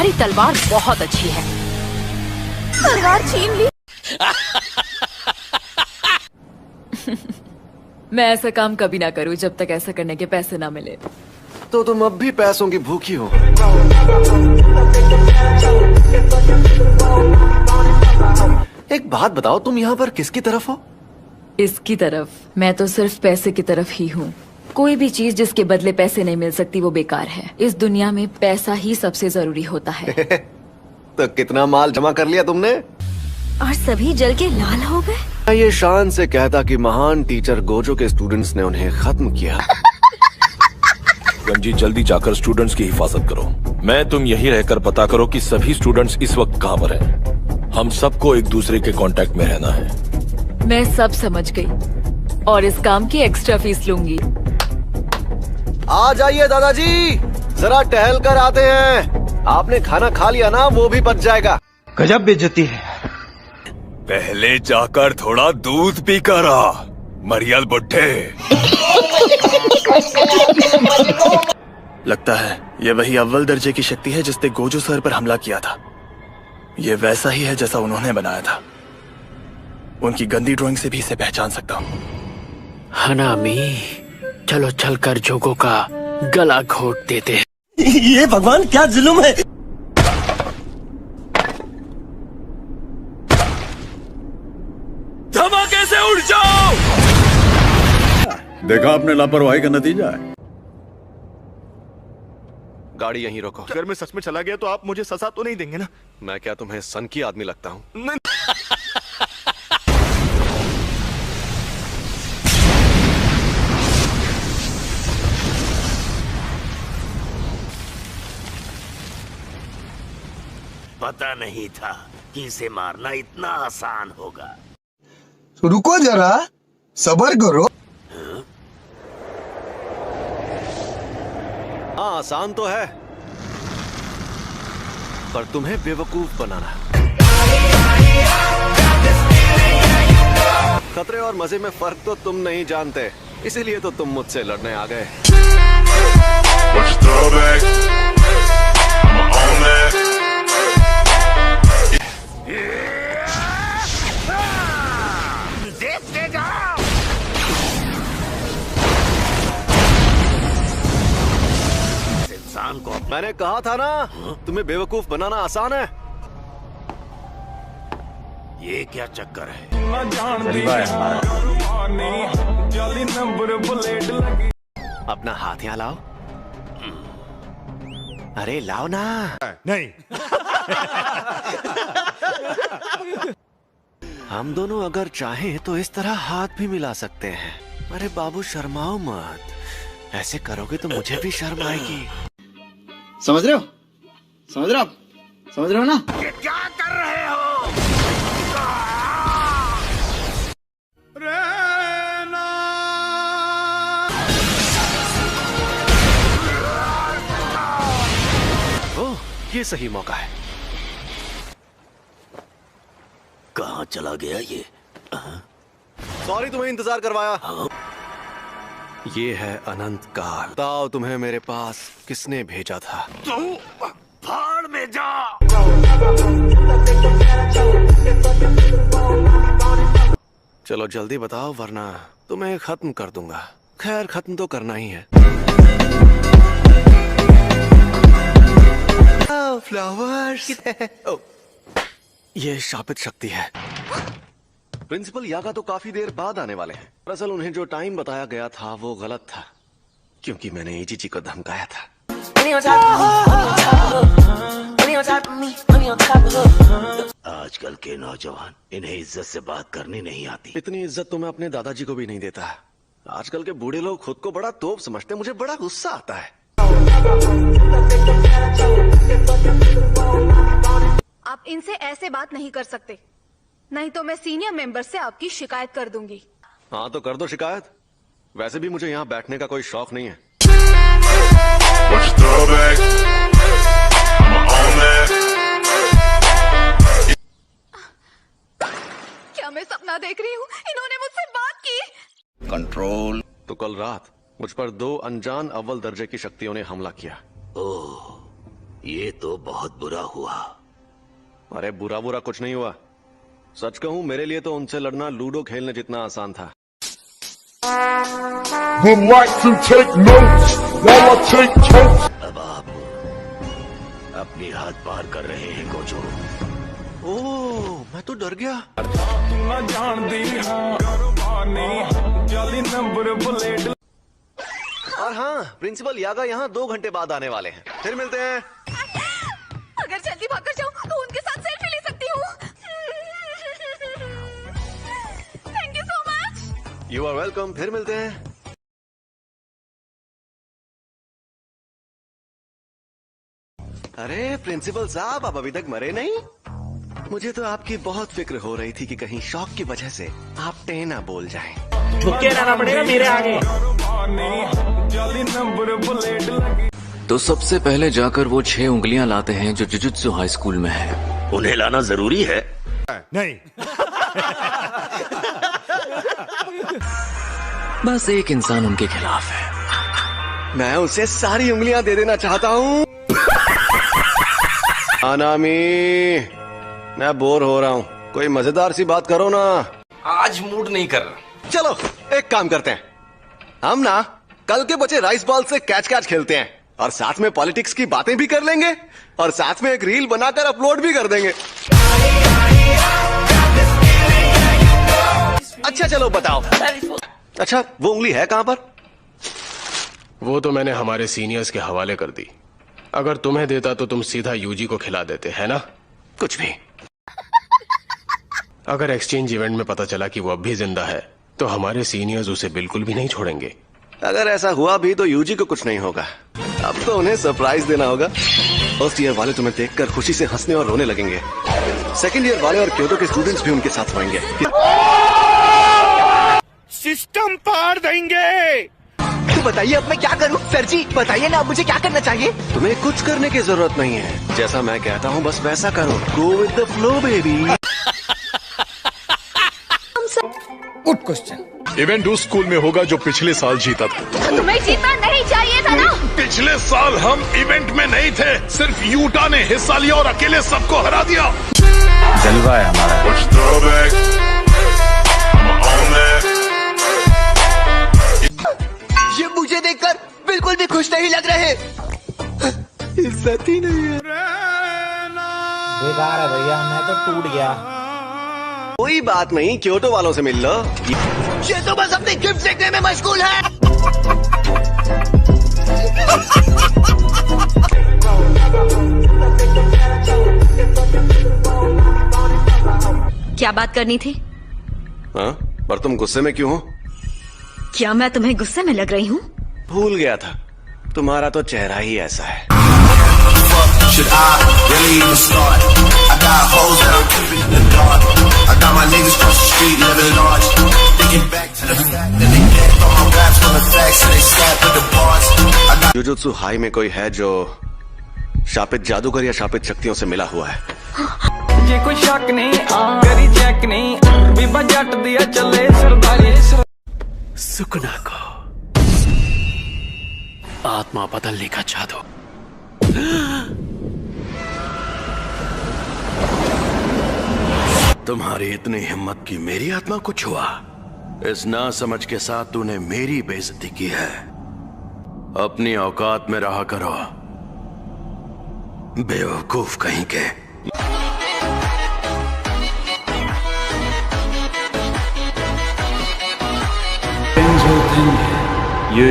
तुम्हारी तलवार बहुत अच्छी है। तलवार छीन ली। मैं ऐसा काम कभी ना करूं जब तक ऐसा करने के पैसे ना मिले। तो तुम अब भी पैसों की भूखी हो। एक बात बताओ, तुम यहाँ पर किसकी तरफ हो? इसकी तरफ। मैं तो सिर्फ पैसे की तरफ ही हूँ। कोई भी चीज जिसके बदले पैसे नहीं मिल सकती वो बेकार है। इस दुनिया में पैसा ही सबसे जरूरी होता है। तो कितना माल जमा कर लिया तुमने? और सभी जल के लाल हो गए। मैं ये शान से कहता कि महान टीचर गोजो के स्टूडेंट्स ने उन्हें खत्म किया। गंजी, जल्दी जाकर स्टूडेंट्स की हिफाजत करो। मैं तुम यही रहकर पता करो कि सभी स्टूडेंट्स इस वक्त कहाँ पर हैं। हम सबको एक दूसरे के कांटेक्ट में रहना है। मैं सब समझ गई और इस काम की एक्स्ट्रा फीस लूंगी। आ जाइए दादाजी, जरा टहल कर आते हैं। आपने खाना खा लिया ना, वो भी बच जाएगा। गजब बेइज्जती है। पहले जाकर थोड़ा दूध पी कर आ, मरियल बुड्ढे। लगता है ये वही अव्वल दर्जे की शक्ति है जिसने गोजो सर पर हमला किया था। ये वैसा ही है जैसा उन्होंने बनाया था। उनकी गंदी ड्राइंग से भी इसे पहचान सकता हूँ। हनामी, चलो चलकर जोगो का गला घोट देते हैं। ये भगवान क्या जुल्म है। धमाके से उड़ जाओ। देखा आपने लापरवाही का नतीजा है। गाड़ी यहीं रोको। अगर मैं सच में चला गया तो आप मुझे सजा तो नहीं देंगे ना? मैं क्या तुम्हें सन की आदमी लगता हूँ? पता नहीं था कि इसे मारना इतना आसान होगा। रुको जरा, सब्र करो। हाँ, आसान तो है, पर तुम्हें बेवकूफ बनाना। खतरे और मजे में फर्क तो तुम नहीं जानते, इसीलिए तो तुम मुझसे लड़ने आ गए। देखते जाओ। इंसान को मैंने कहा था ना, तुम्हें बेवकूफ बनाना आसान है। ये क्या चक्कर है? अपना हाथ यहाँ लाओ। अरे लाओ ना। नहीं। हम दोनों अगर चाहें तो इस तरह हाथ भी मिला सकते हैं। अरे बाबू, शर्माओ मत। ऐसे करोगे तो मुझे भी शर्म आएगी। समझ रहे हो? समझ रहे हो आप? समझ रहे हो ना? ये क्या कर रहे हो? ओह, ये सही मौका है। कहाँ चला गया ये? सॉरी तुम्हें इंतजार करवाया। ये है अनंत काल। बताओ तुम्हें मेरे पास किसने भेजा था? तू भाड़ में जा। चलो जल्दी बताओ, वरना तुम्हें खत्म कर दूंगा। खैर, खत्म तो करना ही है। फ्लावर्स। ये शापित शक्ति है। प्रिंसिपल यागा तो काफी देर बाद आने वाले हैं। दरअसल उन्हें जो टाइम बताया गया था वो गलत था, क्योंकि मैंने एजीजी को धमकाया था। आजकल के नौजवान, इन्हें इज्जत से बात करनी नहीं आती। इतनी इज्जत तो मैं अपने दादाजी को भी नहीं देता। आजकल के बूढ़े लोग खुद को बड़ा तोप समझते, मुझे बड़ा गुस्सा आता है। आप इनसे ऐसे बात नहीं कर सकते, नहीं तो मैं सीनियर मेंबर से आपकी शिकायत कर दूंगी। हाँ तो कर दो शिकायत। वैसे भी मुझे यहाँ बैठने का कोई शौक नहीं है। क्या मैं सपना देख रही हूँ? इन्होंने मुझसे बात की। कंट्रोल। तो कल रात मुझ पर 2 अनजान अव्वल दर्जे की शक्तियों ने हमला किया। ओह, ये तो बहुत बुरा हुआ। अरे बुरा बुरा कुछ नहीं हुआ। सच कहूं मेरे लिए तो उनसे लड़ना लूडो खेलने जितना आसान था। अब आप अपनी हाथ पार कर रहे हैं गोजो। ओह, मैं तो डर गया। और हाँ, प्रिंसिपल यागा यहाँ 2 घंटे बाद आने वाले हैं। फिर मिलते हैं। अगर जल्दी भाग जाऊं तो उनके साथ सेल्फी ले सकती हूँ। Thank you so much. You are welcome. फिर मिलते हैं। अरे प्रिंसिपल साहब, आप अभी तक मरे नहीं? मुझे तो आपकी बहुत फिक्र हो रही थी कि कहीं शौक की वजह से आप टेना बोल जाएं। झुके रहना पड़ेगा मेरे आगे। तो सबसे पहले जाकर वो 6 उंगलियां लाते हैं जो जुजुत्सु हाई स्कूल में है। उन्हें लाना जरूरी है? नहीं। बस एक इंसान उनके खिलाफ है। मैं उसे सारी उंगलियां दे देना चाहता हूँ। अनामी, मैं बोर हो रहा हूँ। कोई मजेदार सी बात करो ना। आज मूड नहीं कर रहा। चलो एक काम करते हैं, हम ना कल के बचे राइस बॉल से कैच कैच खेलते हैं और साथ में पॉलिटिक्स की बातें भी कर लेंगे और साथ में एक रील बनाकर अपलोड भी कर देंगे। अच्छा चलो बताओ। अच्छा वो उंगली है कहां पर? वो तो मैंने हमारे सीनियर्स के हवाले कर दी। अगर तुम्हें देता तो तुम सीधा यूजी को खिला देते, है ना? कुछ भी। अगर एक्सचेंज इवेंट में पता चला कि वो अब भी जिंदा है तो हमारे सीनियर्स उसे बिल्कुल भी नहीं छोड़ेंगे। अगर ऐसा हुआ भी तो यूजी को कुछ नहीं होगा। अब तो उन्हें सरप्राइज देना होगा। फर्स्ट ईयर वाले तुम्हें देखकर खुशी से हंसने और रोने लगेंगे। सेकंड ईयर वाले और क्योटो के स्टूडेंट्स भी उनके साथ होंगे। सिस्टम पार देंगे। तो बताइए अब मैं क्या करूं? सर जी बताइए ना, अब मुझे क्या करना चाहिए? तुम्हें कुछ करने की जरूरत नहीं है। जैसा मैं कहता हूँ बस वैसा करो। Go with the flow baby. Good question. Event उस स्कूल में होगा जो पिछले साल जीता था। तुम्हें जीतना नहीं चाहिए था ना। पिछले साल हम इवेंट में नहीं थे, सिर्फ यूटा ने हिस्सा लिया और अकेले सबको हरा दिया। जलवा है हमारा। ये मुझे देखकर बिल्कुल भी खुश नहीं लग रहे। इज्जत ही नहीं है। बेकार है भैया, मैं तो टूट गया। कोई बात नहीं, क्योटो वालों से मिल लो। ये तो बस अपनी गिफ्ट देखने में मशगूल है। क्या बात करनी थी? हाँ, पर तुम गुस्से में क्यों हो? क्या मैं तुम्हें गुस्से में लग रही हूँ? भूल गया था, तुम्हारा तो चेहरा ही ऐसा है। जुजुत्सु हाई में कोई है जो शापित जादूगर या शापित शक्तियों से मिला हुआ है? जे कोई शक नहीं करी चेक नहीं बीबा जट दिया चले सरदारी। सुकना को आत्मा बदलने का जादू। तुम्हारी इतनी हिम्मत की मेरी आत्मा को छुआ। इस ना समझ के साथ तूने मेरी बेइज्जती की है। अपनी औकात में रहा करो, बेवकूफ कहीं के। ये